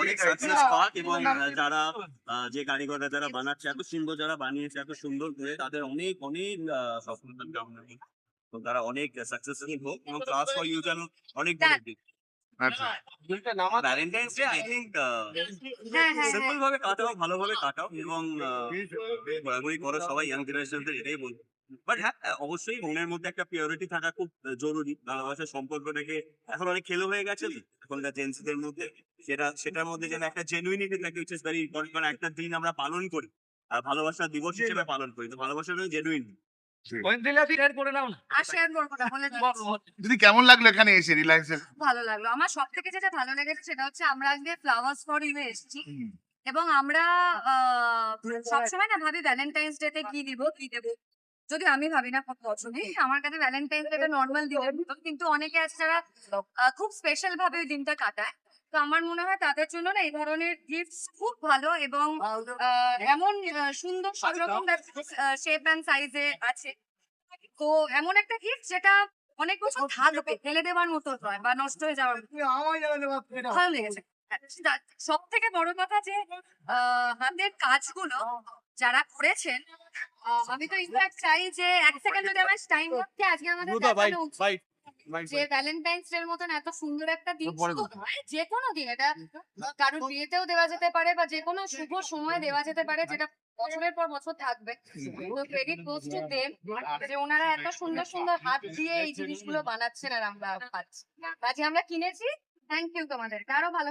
অনেক সাকসেস পাক এবং যারা যে কারিগররা যারা বানাচ্ছে এত সুন্দর, যারা বানিয়েছে এত সুন্দর করে, তাদের অনেক অনেক সফলতা কামনা করি। তো তারা অনেক সাকসেসফুল হোক এবং ক্লাস ফর ইউ যেন অনেক বড় দিক। Valentine's day I think simple ভাবে কাটাও, ভালোভাবে কাটাও এবং ঘোরাঘুরি করো, সবাই ইয়াং জেনারেশনদের এটাই বলবো। বাট হ্যাঁ, অবশ্যই মনের মধ্যে একটা পিওরিটি থাকা খুব জরুরি। ভালোবাসার সম্পর্কটাকে এখন অনেক খেলো হয়ে গেছে তো এখনকার জেন্টসদের মধ্যে, সেটার মধ্যে যেন একটা জেনুইনিটি থাকে, which is very important। কারণ একটা দিন আমরা পালন করি আর ভালোবাসা দিবস হিসেবে পালন করি, তো ভালোবাসাটা জেনুইন। দিদি কেমন লাগলো এখানে এসে রিল্যাক্সের? ভালো লাগলো। আমার সব থেকে যেটা ভালো লেগেছে সেটা হচ্ছে আমরা আজকে ফ্লাওয়ার্স ফর ইউ এসেছি এবং আমরা সবসময় না ভাবি ভ্যালেন্টাইন্স ডে তে কি দিব কি দেবো, যদি আমি ভাবি না বছরে আমার কাছে ভ্যালেন্টাইন্স ডে নর্মাল দিনের মতো, কিন্তু অনেকে আছে যারা খুব স্পেশাল ভাবে ওই দিনটা কাটায়। তো আমার মনে হয় তাদের জন্য না এই ধরনের গিফটস খুব ভালো এবং এমন সুন্দর সব রকম শেপ অ্যান্ড সাইজে আছে। তো এমন একটা গিফট যেটা অনেক বছর থাকবে, ফেলে দেওয়ার মতো নয় বা নষ্ট হয়ে যাওয়ার মতো। ভালো লেগেছে। সব থেকে বড় কথা যে হাতের কাজগুলো যারা করেছেন, আমি তো ইনফ্যাক্ট চাই যে এক সেকেন্ড যদি আমার টাইম হচ্ছে আজকে আমাদের দেখানো উচিত যে ভ্যালেন্টাইন্স ডে এর মতন এত সুন্দর একটা দিন যে কোনো দিন, এটা কারোর বিয়েতেও দেওয়া যেতে পারে বা যে কোনো শুভ সময় দেওয়া যেতে পারে, যেটা বছরের পর বছর থাকবে। তো ক্রেডিট গোজ টু দেম যে ওনারা এত সুন্দর সুন্দর হাত দিয়ে এই জিনিসগুলো বানাচ্ছেন আর আমরা পাচ্ছি, আজকে আমরা কিনেছি। থ্যাংক ইউ তোমাদের, আরো ভালো